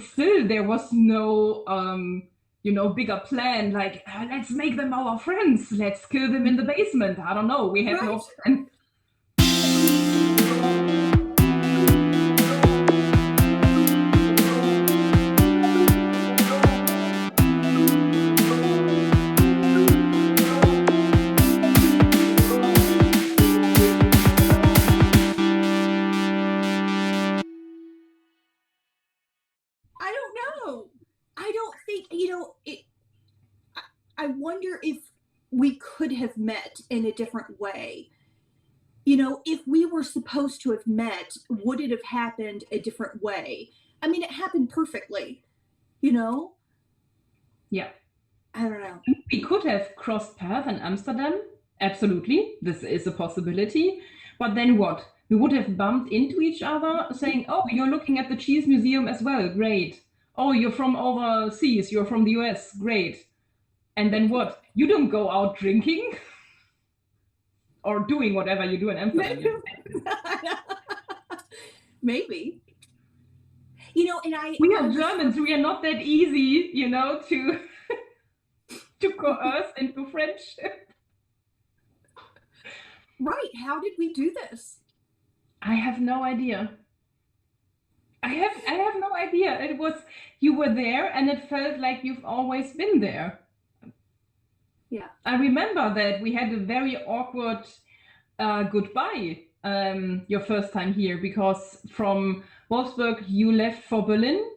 still there was no, bigger plan, like, let's make them our friends, let's kill them in the basement. I don't know. We had Right. no plan. I don't know. I don't think, I wonder if we could have met in a different way. If we were supposed to have met, would it have happened a different way? I mean, it happened perfectly, you know? Yeah. I don't know. We could have crossed paths in Amsterdam. Absolutely. This is a possibility. But then what? We would have bumped into each other saying, oh, you're looking at the cheese museum as well. Great. Oh, you're from overseas. You're from the US. Great. And then what? You don't go out drinking or doing whatever you do in Amsterdam. Maybe. And We are Germans. We are not that easy, to to coerce into friendship. Right. How did we do this? I have no idea. I have no idea. It was, you were there and it felt like you've always been there. Yeah. I remember that we had a very awkward goodbye your first time here, because from Wolfsburg you left for Berlin.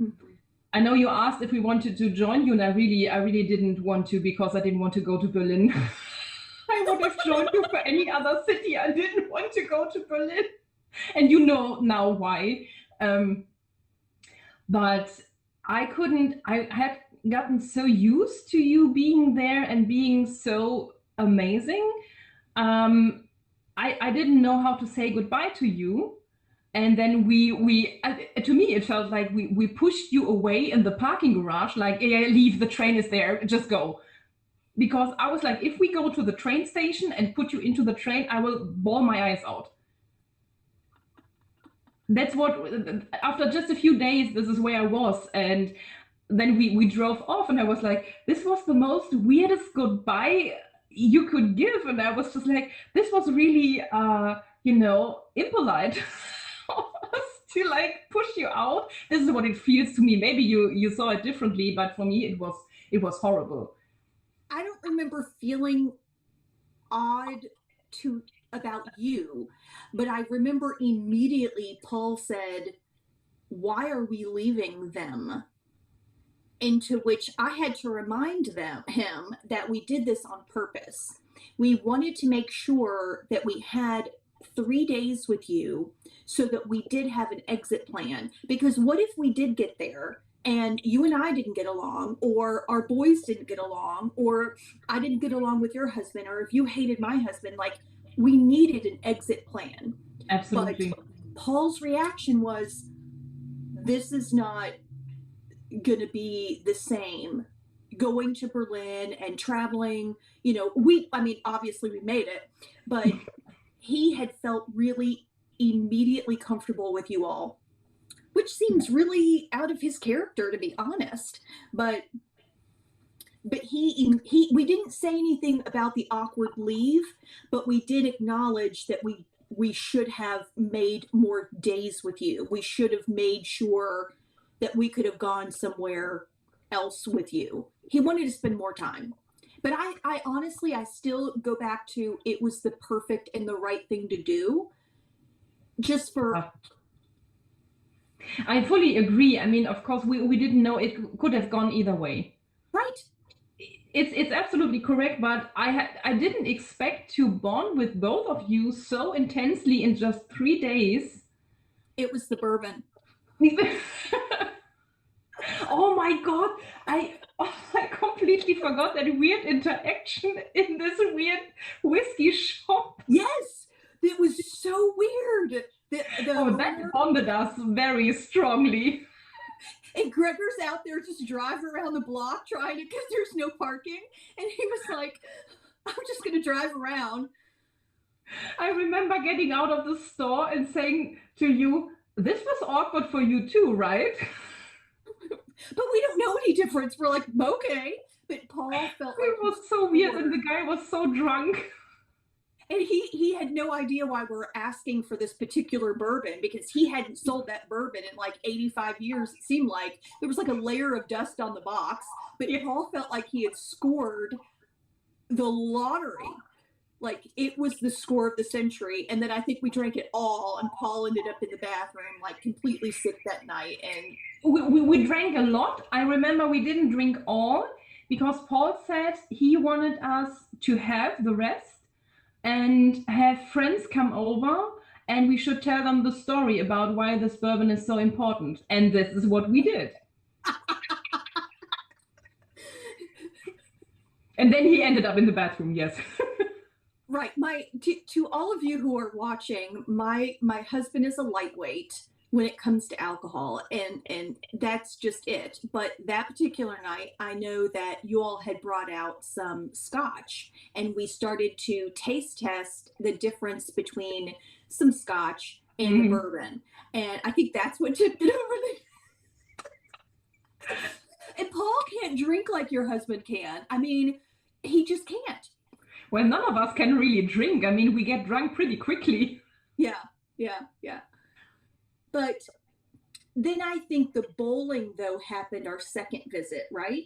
Mm-hmm. I know you asked if we wanted to join you, and I really didn't want to, because I didn't want to go to Berlin. I would have joined you for any other city. I didn't want to go to Berlin. And you know now why. But I couldn't, I had gotten so used to you being there and being so amazing. I didn't know how to say goodbye to you. And then we to me, it felt like we pushed you away in the parking garage, like, yeah, leave, the train is there, just go. Because I was like, if we go to the train station and put you into the train, I will bawl my eyes out. That's what, after just a few days, this is where I was. And then we drove off, and I was like, this was the most weirdest goodbye you could give. And I was just like, this was really, impolite of us to like push you out. This is what it feels to me. Maybe you saw it differently, but for me, it was horrible. I don't remember feeling odd about you, but I remember immediately Paul said, why are we leaving them? Into which I had to remind him that we did this on purpose. We wanted to make sure that we had 3 days with you so that we did have an exit plan. Because what if we did get there and you and I didn't get along, or our boys didn't get along, or I didn't get along with your husband, or if you hated my husband? Like, we needed an exit plan. Absolutely. But Paul's reaction was, this is not going to be the same. Going to Berlin and traveling, obviously we made it, but he had felt really immediately comfortable with you all, which seems really out of his character, to be honest. But we didn't say anything about the awkward leave, but we did acknowledge that we should have made more days with you. We should have made sure that we could have gone somewhere else with you. He wanted to spend more time. But I honestly, I still go back to, it was the perfect and the right thing to do. Just for... I fully agree. I mean, of course, we didn't know it could have gone either way. Right. It's absolutely correct, but I didn't expect to bond with both of you so intensely in just 3 days. It was the bourbon. Oh my God, I completely forgot that weird interaction in this weird whiskey shop. Yes, it was so weird. That bonded us very strongly. And Gregor's out there just driving around the block trying to, because there's no parking. And he was like, I'm just going to drive around. I remember getting out of the store and saying to you, this was awkward for you too, right? But we don't know any difference. We're like, okay. But Paul felt like It was so weird, and the guy was so drunk. And he had no idea why we're asking for this particular bourbon, because he hadn't sold that bourbon in like 85 years. It seemed like there was like a layer of dust on the box, but Paul felt like he had scored the lottery. Like it was the score of the century. And then I think we drank it all, and Paul ended up in the bathroom like completely sick that night. And we drank a lot. I remember we didn't drink all because Paul said he wanted us to have the rest and have friends come over, and we should tell them the story about why this bourbon is so important. And this is what we did. And then he ended up in the bathroom, yes. Right. To all of you who are watching, my husband is a lightweight when it comes to alcohol, and that's just it. But that particular night, I know that you all had brought out some scotch, and we started to taste test the difference between some scotch and the bourbon. And I think that's what tipped it over the And Paul can't drink like your husband can. I mean, he just can't. Well, none of us can really drink. I mean, we get drunk pretty quickly. Yeah. But then I think the bowling, though, happened our second visit, right?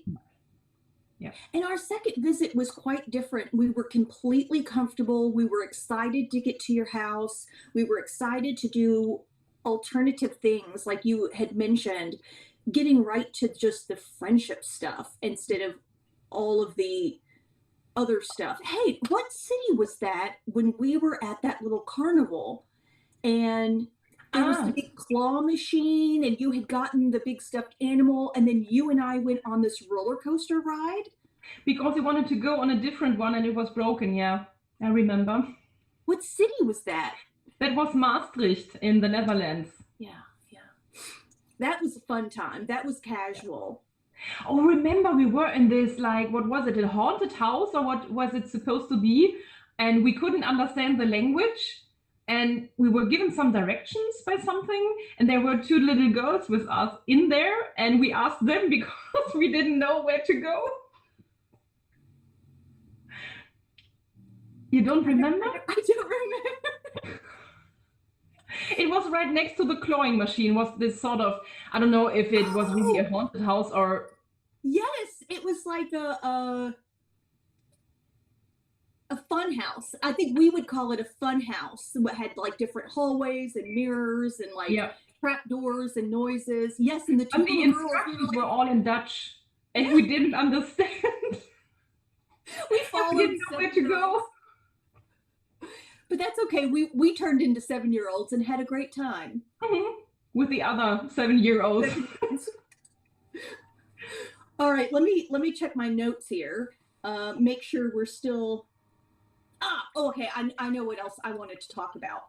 Yeah. And our second visit was quite different. We were completely comfortable. We were excited to get to your house. We were excited to do alternative things, like you had mentioned, getting right to just the friendship stuff instead of all of the other stuff. Hey, what city was that when we were at that little carnival? And there was the big claw machine, and you had gotten the big stuffed animal, and then you and I went on this roller coaster ride. Because we wanted to go on a different one, and it was broken, yeah. I remember. What city was that? That was Maastricht in the Netherlands. Yeah. That was a fun time. That was casual. Oh, remember we were in this, like, what was it, a haunted house, or what was it supposed to be? And we couldn't understand the language, and we were given some directions by something, and there were two little girls with us in there, and we asked them because we didn't know where to go. You don't remember? I don't remember. It was right next to the clawing machine. Was this sort of, I don't know if it was really a haunted house or... Yes, it was like a fun house. I think we would call it a fun house. It had like different hallways and mirrors and like trap doors and noises. Yes, and the two the instructions were all in Dutch, and we didn't understand. We followed. We didn't know where to go. But that's okay. We turned into 7-year-olds and had a great time. With the other 7-year-olds. All right, let me check my notes here. Make sure we're still... okay, I know what else I wanted to talk about.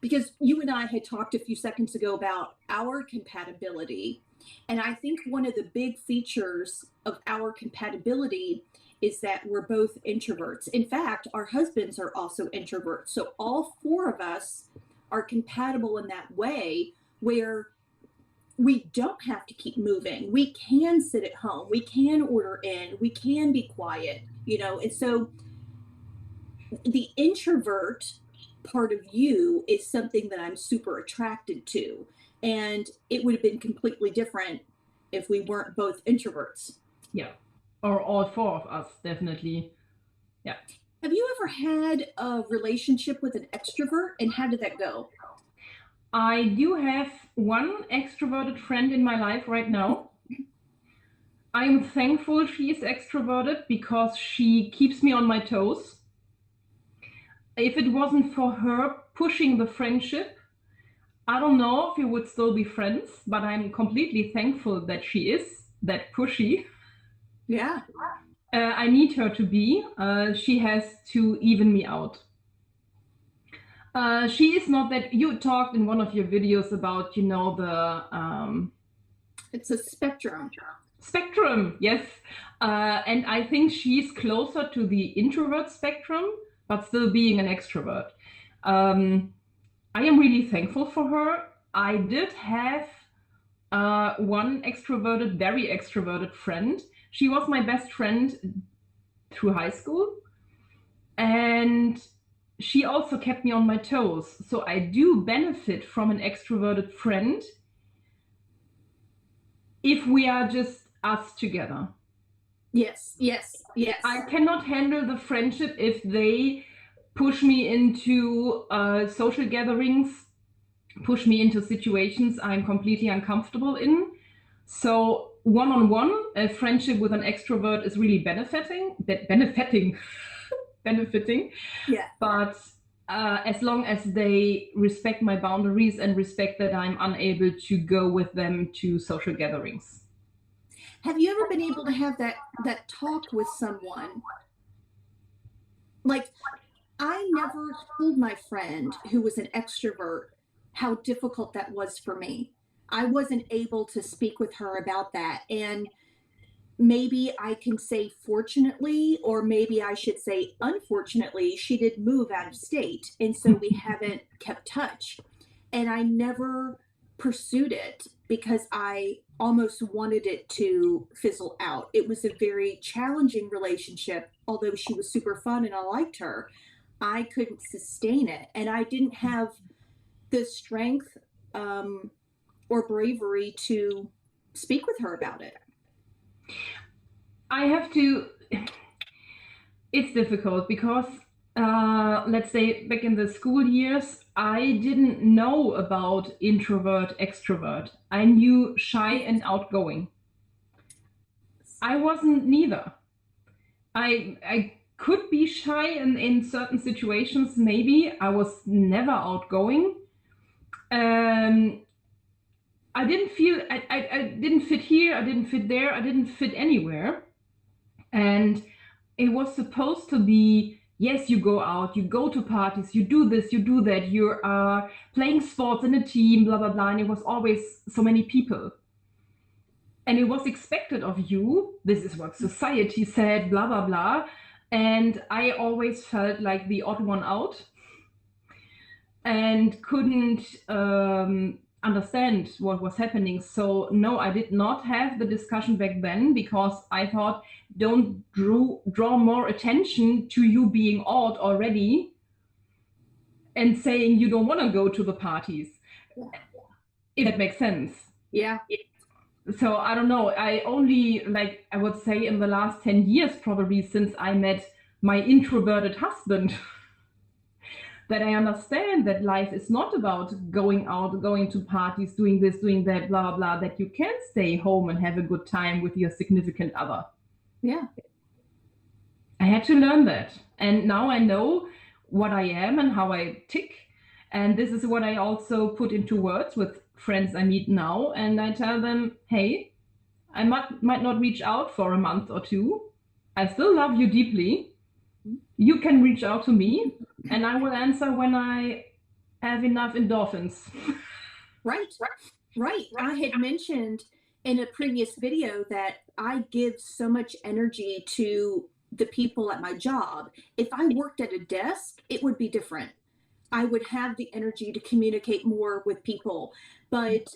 Because you and I had talked a few seconds ago about our compatibility. And I think one of the big features of our compatibility is that we're both introverts. In fact, our husbands are also introverts. So all 4 of us are compatible in that way, where we don't have to keep moving. We can sit at home. We can order in. We can be quiet, And so the introvert part of you is something that I'm super attracted to. And it would have been completely different if we weren't both introverts. Yeah. Or all 4 of us, definitely. Yeah. Have you ever had a relationship with an extrovert, and how did that go? I do have one extroverted friend in my life right now. I am thankful she is extroverted because she keeps me on my toes. If it wasn't for her pushing the friendship, I don't know if we would still be friends, but I'm completely thankful that she is that pushy. Yeah. I need her to be. She has to even me out. She is not that... You talked in one of your videos about, the... It's a spectrum. Spectrum, yes. And I think she's closer to the introvert spectrum, but still being an extrovert. I am really thankful for her. I did have one extroverted, very extroverted friend. She was my best friend through high school. And she also kept me on my toes. So I do benefit from an extroverted friend if we are just us together. Yes, yes, yes. I cannot handle the friendship if they push me into social gatherings, push me into situations I'm completely uncomfortable in. So one-on-one, a friendship with an extrovert is really benefiting. Yeah. But as long as they respect my boundaries and respect that I'm unable to go with them to social gatherings. Have you ever been able to have that talk with someone? Like, I never told my friend who was an extrovert how difficult that was for me. I wasn't able to speak with her about that. And maybe I can say fortunately, or maybe I should say unfortunately, she did move out of state. And so we haven't kept touch. And I never pursued it because I almost wanted it to fizzle out. It was a very challenging relationship, although she was super fun and I liked her. I couldn't sustain it. And I didn't have the strength or bravery to speak with her about it. I have to, it's difficult because let's say back in the school years, I didn't know about introvert, extrovert. I knew shy and outgoing. I wasn't neither. I could be shy in certain situations, maybe. I was never outgoing. I didn't feel, I didn't fit here, I didn't fit there, I didn't fit anywhere. And it was supposed to be, yes, you go out, you go to parties, you do this, you do that, you are playing sports in a team, blah, blah, blah. And it was always so many people. And it was expected of you. This is what society said, blah, blah, blah. And I always felt like the odd one out and couldn't understand what was happening. So no, I did not have the discussion back then because I thought, don't draw more attention to you being odd already and saying you don't want to go to the parties. If that makes sense. Yeah. So I don't know. I only, like, I would say in the last 10 years, probably since I met my introverted husband, that I understand that life is not about going out, going to parties, doing this, doing that, blah, blah, blah, that you can stay home and have a good time with your significant other. Yeah. I had to learn that. And now I know what I am and how I tick. And this is what I also put into words with friends I meet now. And I tell them, hey, I might not reach out for a month or two. I still love you deeply. You can reach out to me and I will answer when I have enough endorphins. Right. I had mentioned in a previous video that I give so much energy to the people at my job. If I worked at a desk, it would be different. I would have the energy to communicate more with people, but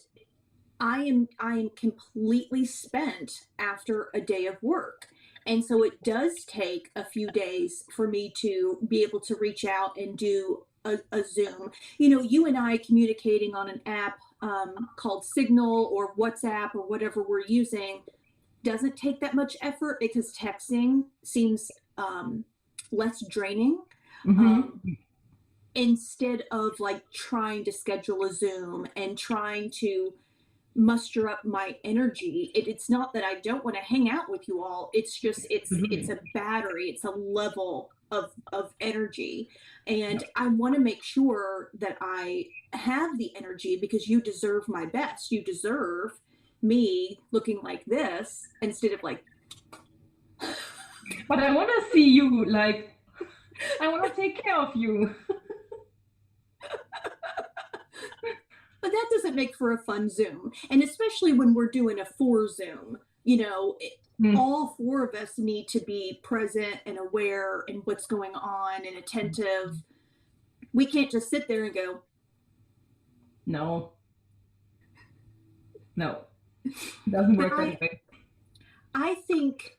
I am completely spent after a day of work. And so it does take a few days for me to be able to reach out and do a Zoom. You know, you and I communicating on an app called Signal or WhatsApp or whatever we're using doesn't take that much effort because texting seems less draining. Instead of like trying to schedule a Zoom and trying to muster up my energy. It's not that I don't want to hang out with you all. It's just it's a battery. It's a level of energy, and I want to make sure that I have the energy because you deserve my best. You deserve me looking like this instead of like. But I want to see you, like, I want to take care of you. But that doesn't make for a fun Zoom. And especially when we're doing a 4 Zoom, you know, all 4 of us need to be present and aware in what's going on and attentive. We can't just sit there and go, No. No, doesn't work But that way. I think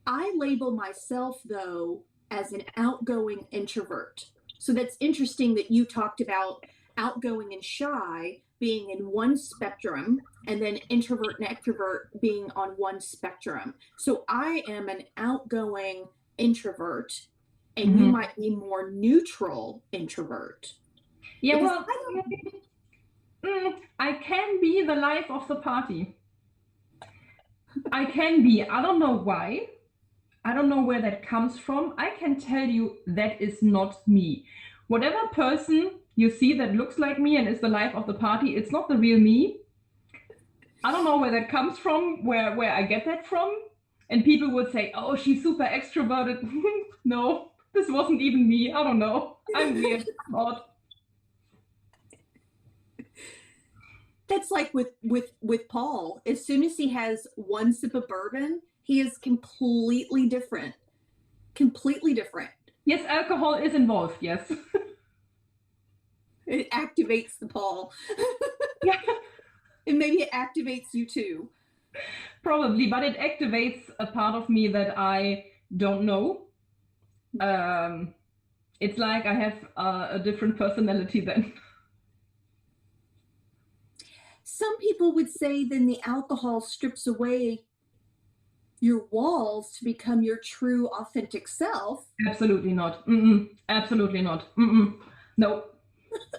I label myself, though, as an outgoing introvert. So that's interesting that you talked about outgoing and shy being in one spectrum, and then introvert and extrovert being on one spectrum. So I am an outgoing introvert, and you might be more neutral introvert. Yeah, Because well, I can be the life of the party. I can be. I don't know why. I don't know where that comes from. I can tell you that is not me. Whatever person you see that looks like me and is the life of the party, it's not the real me. I don't know where that comes from, where I get that from. And people would say, oh, she's super extroverted. No, this wasn't even me. I don't know. I'm weird. Odd. that's like with Paul. As soon as he has one sip of bourbon, he is completely different. Completely different. Yes, alcohol is involved, yes. It activates the Paul. Yeah, And maybe it activates you too. probably, but it activates a part of me that I don't know. It's like I have a different personality then. Some people would say then the alcohol strips away your walls to become your true, authentic self. Absolutely not. Absolutely not. No,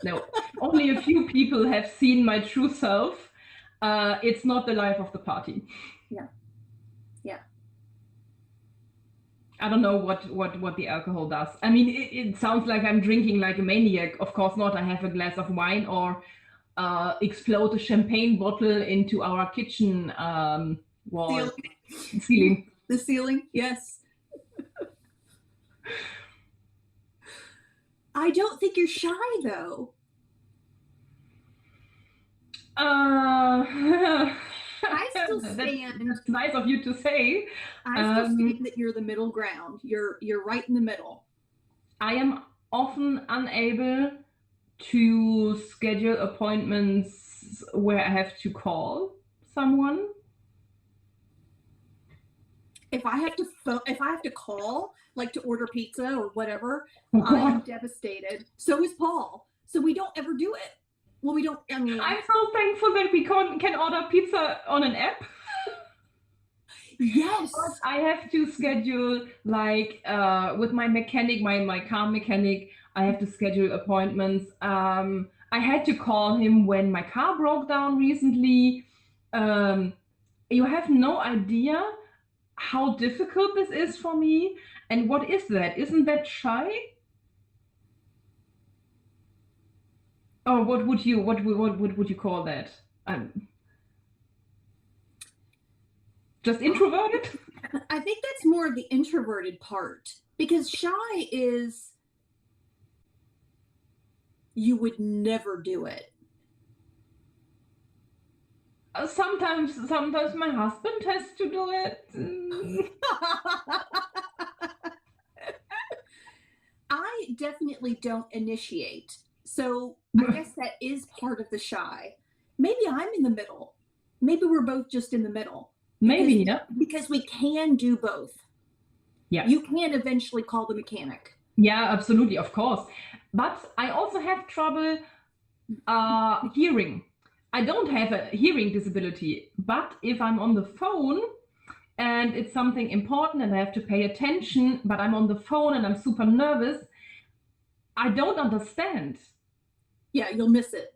no. Only a few people have seen my true self. It's not the life of the party. Yeah. Yeah. I don't know what the alcohol does. I mean, it sounds like I'm drinking like a maniac. Of course not. I have a glass of wine or explode a champagne bottle into our kitchen wall ceiling. The ceiling, yes. I don't think you're shy though. I still stand. That's nice of you to say. I still stand that you're the middle ground. You're right in the middle. I am often unable to schedule appointments where I have to call someone. If I have to call, like to order pizza or whatever, Oh, I am devastated. So is Paul. So we don't ever do it. Well, we don't. I mean, I'm so thankful that we can order pizza on an app. Yes. But I have to schedule like with my mechanic, my car mechanic. I have to schedule appointments. I had to call him when my car broke down recently. You have no idea how difficult this is for me. And what is that? Isn't that shy? Or what would you call that? Just introverted? I think that's more of the introverted part, because shy is you would never do it. Sometimes my husband has to do it. I definitely don't initiate. So I guess that is part of the shy. Maybe I'm in the middle. Maybe we're both just in the middle. Maybe, yeah. Because we can do both. Yeah. You can eventually call the mechanic. Yeah, absolutely, of course. But I also have trouble hearing. I don't have a hearing disability, but if I'm on the phone and it's something important and I have to pay attention, but I'm on the phone and I'm super nervous, I don't understand. Yeah, you'll miss it.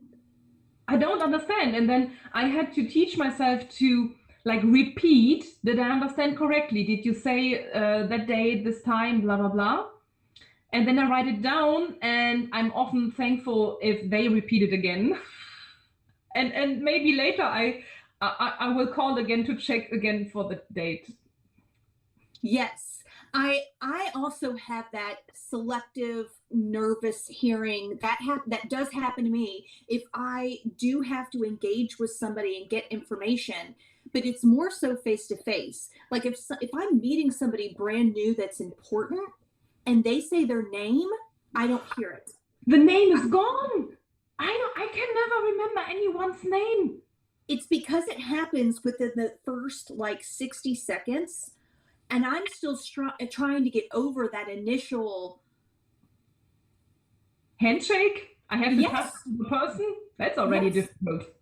I don't understand. And then I had to teach myself to like repeat, did I understand correctly? Did you say that date, this time, blah, blah, blah? And then I write it down, and I'm often thankful if they repeat it again. And maybe later I will call again to check again for the date. Yes. I also have that selective nervous hearing that does happen to me if I do have to engage with somebody and get information, but it's more so face to face. Like if I'm meeting somebody brand new that's important and they say their name, I don't hear it. The name is gone. I can never remember anyone's name. it's because it happens within the first like 60 seconds. And I'm still trying to get over that initial handshake. I have to yes, touch the person. That's already yes, difficult.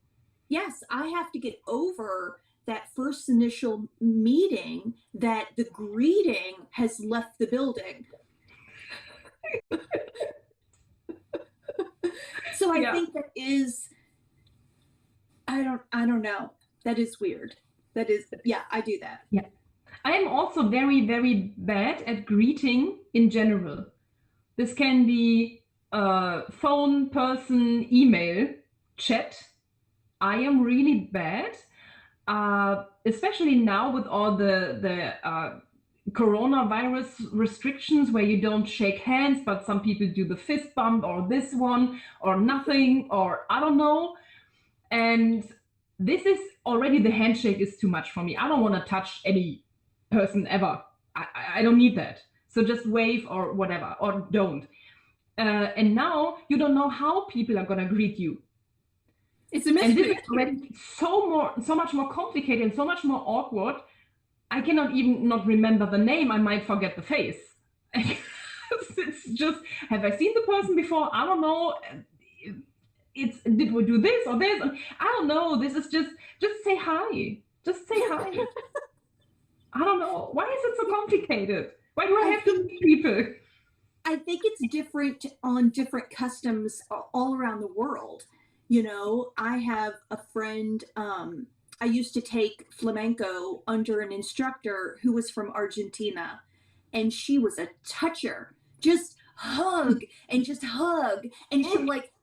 yes. I have to get over that first initial meeting that the greeting has left the building. So I Yeah. think that is, I don't know. That is weird. That is, yeah, I do that. Yeah. I am also very, very bad at greeting in general. This can be phone, person, email, chat. I am really bad, especially now with all the coronavirus restrictions where you don't shake hands, but some people do the fist bump or this one or nothing or I don't know. And this is already, the handshake is too much for me. I don't want to touch any person ever. I don't need that. So just wave or whatever, or don't. And now you don't know how people are going to greet you. It's a mystery. And this is already so much more complicated and so much more awkward. I cannot even not remember the name. I might forget the face. It's just, have I seen the person before? I don't know. Did we do this or this? I don't know. This is just say hi. Just say hi. I don't know. Why is it so complicated? Why do I have to meet people? I think it's different on different customs all around the world. You know, I have a friend, I used to take flamenco under an instructor who was from Argentina, and she was a toucher. Just hug and just hug. And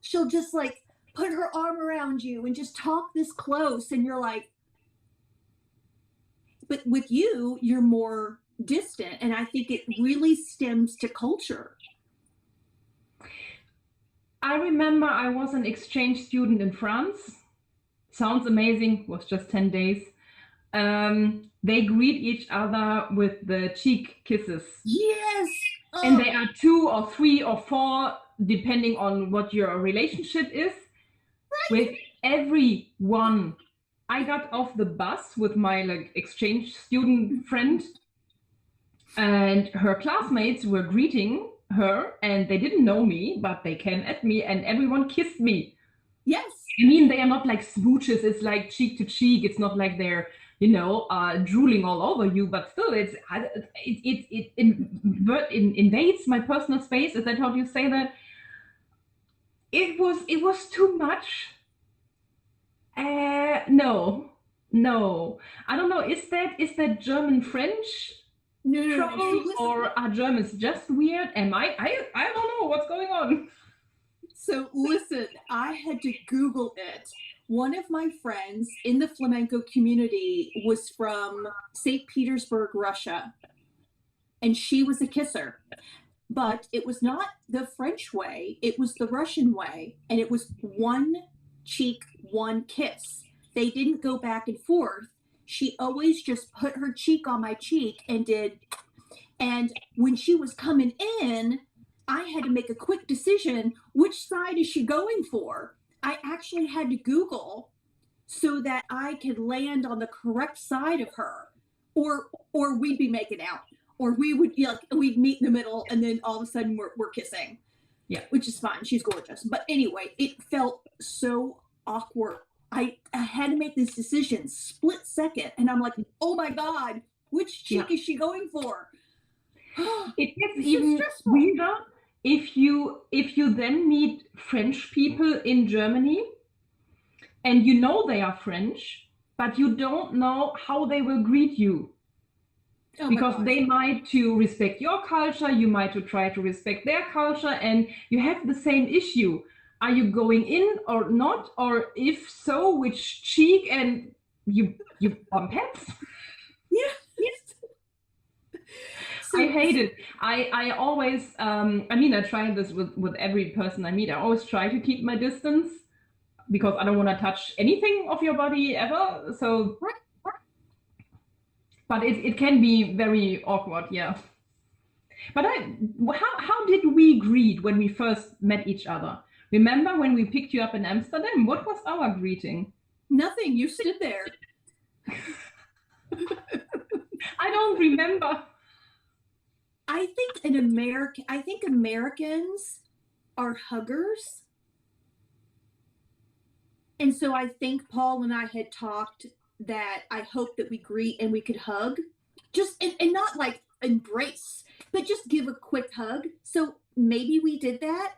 she'll just like put her arm around you and just talk this close. And you're like, but with you, you're more distant. And I think it really stems to culture. I remember I was an exchange student in France. Sounds amazing, was just 10 days. They greet each other with the cheek kisses. Yes. Oh. And they are 2 or 3 or 4, depending on what your relationship is. Right. With everyone. I got off the bus with my like exchange student friend, and her classmates were greeting her, and they didn't know me, but they came at me, and everyone kissed me. Yes. I mean, they are not like smooches. It's like cheek to cheek. It's not like they're, you know, drooling all over you, but still, it invades my personal space. Is that how you say that? It was too much. No, I don't know. Is that German French? No. Or are Germans just weird? I don't know what's going on. So listen, I had to Google it. One of my friends in the flamenco community was from St. Petersburg, Russia, and she was a kisser. But it was not the French way, it was the Russian way, and it was one cheek, one kiss. They didn't go back and forth. She always just put her cheek on my cheek and did. And when she was coming in, I had to make a quick decision. Which side is she going for? I actually had to Google so that I could land on the correct side of her, or we'd be making out, or we would, you know, we'd meet in the middle, and then all of a sudden we're kissing. Yeah, which is fine. She's gorgeous. But anyway, it felt so awkward. I had to make this decision split second, and I'm like, oh my God, which cheek is she going for? It gets even weirder if you then meet French people in Germany, and you know they are French, but you don't know how they will greet you. Oh, because they might to respect your culture, you might to try to respect their culture, and you have the same issue. Are you going in or not? Or if so, which cheek? And you bump heads? Yes. So, I hate it. I always, I try this with every person I meet. I always try to keep my distance because I don't want to touch anything of your body ever. So, but it can be very awkward, yeah. But how did we greet when we first met each other? Remember when we picked you up in Amsterdam? What was our greeting? Nothing. You stood there. I don't remember. I think Americans are huggers. And so I think Paul and I had talked that I hope that we greet and we could hug. Just and not like embrace, but just give a quick hug. So maybe we did that.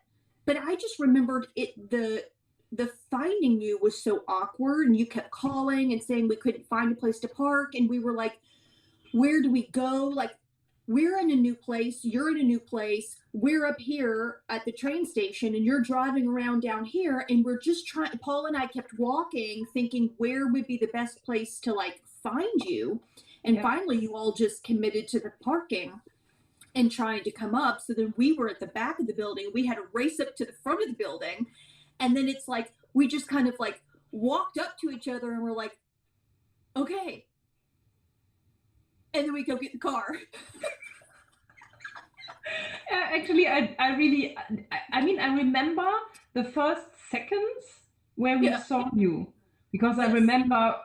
But I just remembered the finding you was so awkward, and you kept calling and saying we couldn't find a place to park, and we were like, where do we go? Like, we're in a new place, you're in a new place, we're up here at the train station and you're driving around down here, and we're just trying. Paul and I kept walking thinking where would be the best place to like find you, and finally you all just committed to the parking and trying to come up. So then we were at the back of the building, we had to race up to the front of the building, and then it's like we just kind of like walked up to each other and we're like, okay, and then we go get the car. Actually, I mean, I remember the first seconds where we saw you, because I remember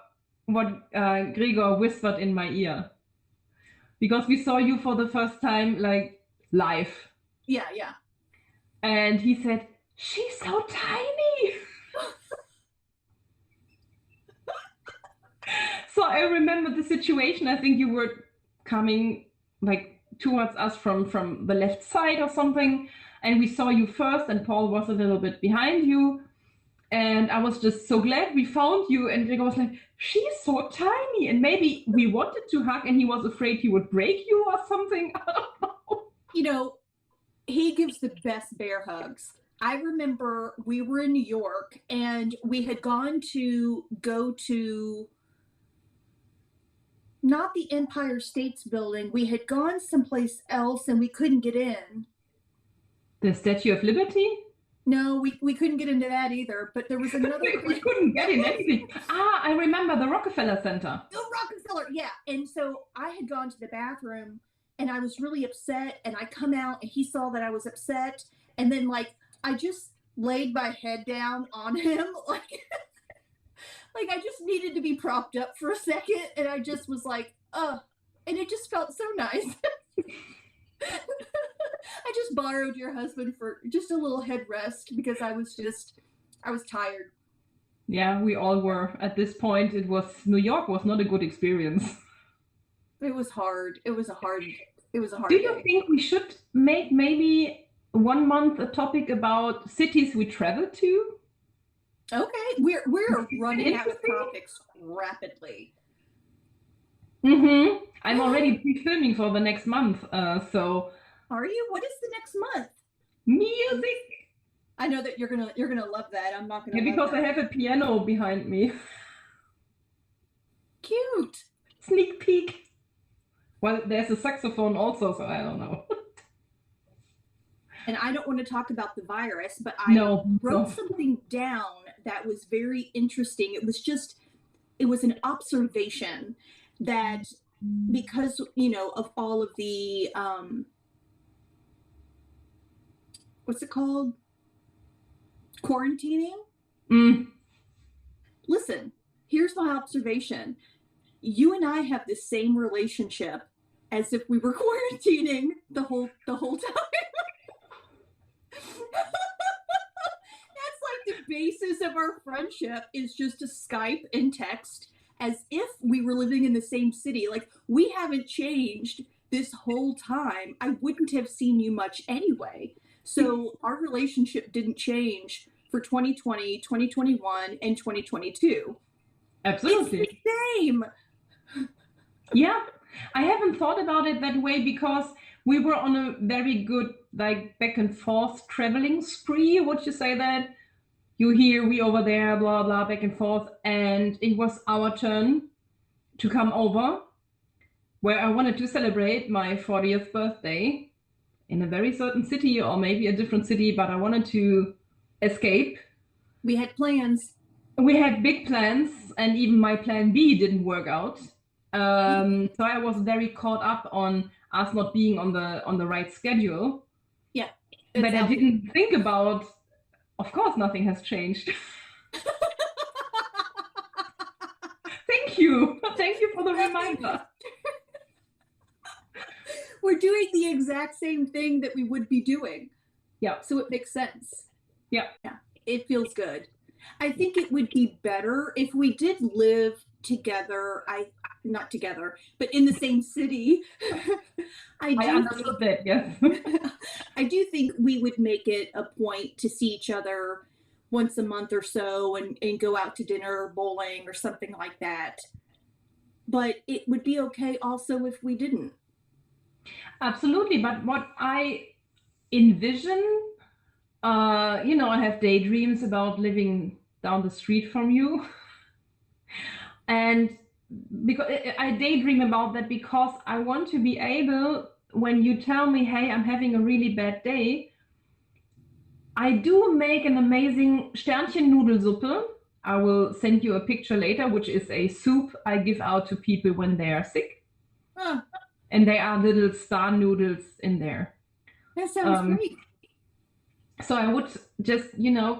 what Gregor whispered in my ear, because we saw you for the first time, like live. Yeah. And he said, she's so tiny. So I remember the situation. I think you were coming like towards us from the left side or something, and we saw you first, and Paul was a little bit behind you, and I was just so glad we found you. And Gregor was like, she's so tiny, and maybe we wanted to hug and he was afraid he would break you or something. I don't know. You know, he gives the best bear hugs. I remember we were in New York and we had go to not the Empire States Building. We had gone someplace else and we couldn't get in. The Statue of Liberty? No, we couldn't get into that either. But there was another place. We couldn't get in anything. I remember the Rockefeller Center. The Rockefeller, yeah. And so I had gone to the bathroom and I was really upset. And I come out and he saw that I was upset. And then like I just laid my head down on him, like I just needed to be propped up for a second, and I just was like, and it just felt so nice. I just borrowed your husband for just a little head rest because I was tired. Yeah, we all were at this point. New York was not a good experience. It was hard. It was a hard Do you think we should make maybe 1 month a topic about cities we travel to? Okay, we're running out of topics rapidly. I'm already pre-filming for the next month. So. Are you? What is the next month? Music. I know that you're gonna love that. I'm not gonna. Yeah, because I have a piano behind me. Cute. Sneak peek. Well, there's a saxophone also, so I don't know. And I don't want to talk about the virus, but I wrote something down that was very interesting. It was an observation that because, of all of the, what's it called? Quarantining? Listen, here's my observation. You and I have the same relationship as if we were quarantining the whole time. That's like the basis of our friendship is just to Skype and text as if we were living in the same city. Like, we haven't changed this whole time. I wouldn't have seen you much anyway. So our relationship didn't change for 2020, 2021, and 2022. Absolutely. It's the same. Yeah, I haven't thought about it that way because we were on a very good, like, back and forth traveling spree. Would you say that? You here, we over there, blah, blah, back and forth. And it was our turn to come over, where I wanted to celebrate my 40th birthday in a very certain city, or maybe a different city, but I wanted to escape. We had plans. We had big plans, and even my plan B didn't work out. So I was very caught up on us not being on the right schedule. Yeah. But I didn't think about, of course, nothing has changed. you. Thank you for the reminder. We're doing the exact same thing that we would be doing. Yeah. So it makes sense. Yeah. Yeah. It feels good. I think it would be better if we did live together. Not together, but in the same city. I understood that, yes. I do think we would make it a point to see each other once a month or so and go out to dinner or bowling or something like that. But it would be okay also if we didn't. Absolutely. But what I envision, I have daydreams about living down the street from you. And because I daydream about that because I want to be able, when you tell me, hey, I'm having a really bad day, I do make an amazing Sternchen-Nudelsuppe. I will send you a picture later, which is a soup I give out to people when they are sick. Huh. And they are little star noodles in there. That sounds great. So I would just,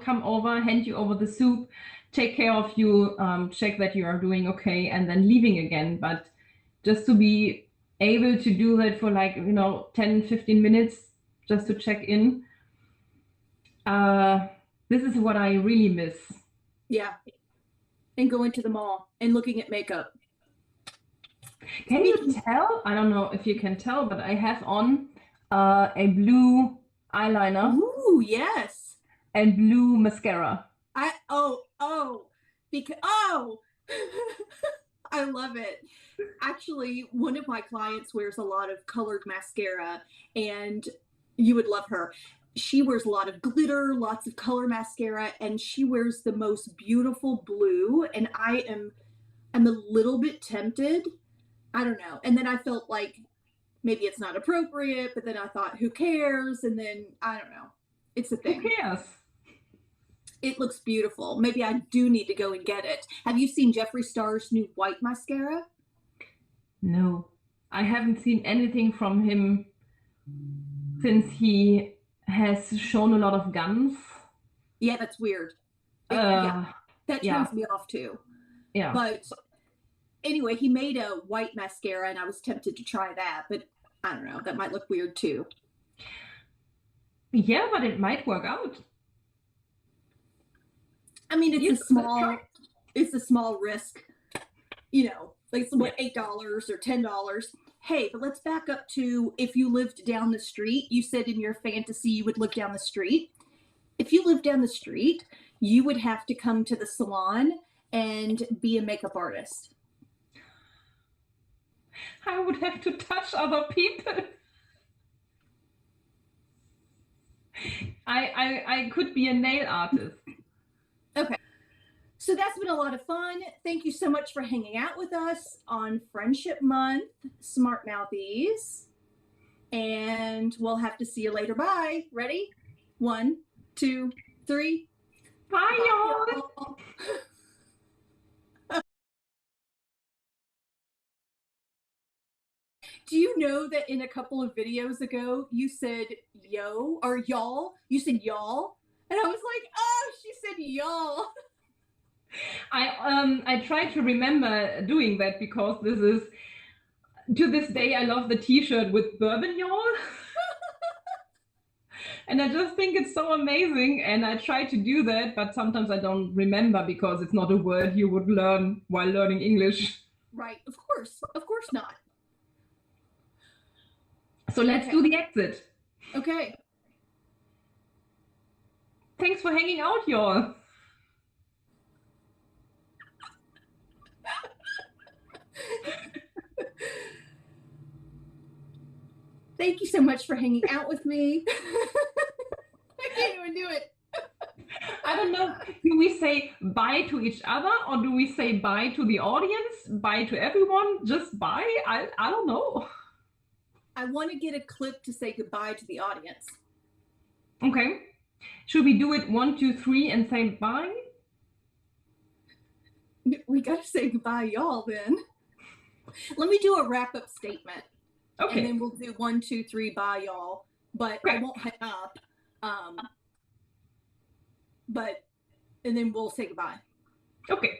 come over, hand you over the soup, take care of you, check that you are doing okay, and then leaving again. But just to be able to do that for 10, 15 minutes, just to check in. This is what I really miss. Yeah. And going to the mall and looking at makeup. Can you tell? I don't know if you can tell, but I have on a blue eyeliner. Ooh, yes. And blue mascara. Because I love it. Actually, one of my clients wears a lot of colored mascara, and you would love her. She wears a lot of glitter, lots of color mascara, and she wears the most beautiful blue. And I'm a little bit tempted. I don't know. And then I felt like maybe it's not appropriate, but then I thought, who cares? And then I don't know. It's a thing. Who cares? It looks beautiful. Maybe I do need to go and get it. Have you seen Jeffree Star's new white mascara? No, I haven't seen anything from him since he has shown a lot of guns. Yeah, that's weird. That turns me off too. Yeah. But anyway, he made a white mascara and I was tempted to try that, but I don't know, that might look weird too. Yeah, but it might work out. I mean, it's a small risk, like it's what, $8 or $10. Hey, but let's back up to if you lived down the street. You said in your fantasy you would live down the street. If you lived down the street, you would have to come to the salon and be a makeup artist. I would have to touch other people. I could be a nail artist. Okay. So that's been a lot of fun. Thank you so much for hanging out with us on Friendship Month, Smart Mouthies. And we'll have to see you later. Bye. Ready? 1, 2, 3. Bye, y'all. Do you know that in a couple of videos ago, you said yo or y'all? You said y'all. And I was like, oh, she said y'all. I try to remember doing that because to this day, I love the t-shirt with bourbon y'all. And I just think it's so amazing. And I try to do that, but sometimes I don't remember because it's not a word you would learn while learning English. Right. Of course not. So let's do the exit. Okay. Thanks for hanging out, y'all. Thank you so much for hanging out with me. I can't even do it. I don't know. Do we say bye to each other or do we say bye to the audience? Bye to everyone? Just bye? I don't know. I want to get a clip to say goodbye to the audience. Okay. Should we do it 1, 2, 3 and say bye? We got to say goodbye, y'all, then. Let me do a wrap-up statement. Okay. And then we'll do 1, 2, 3, bye, y'all. But okay. I won't hang up. And then we'll say goodbye. Okay.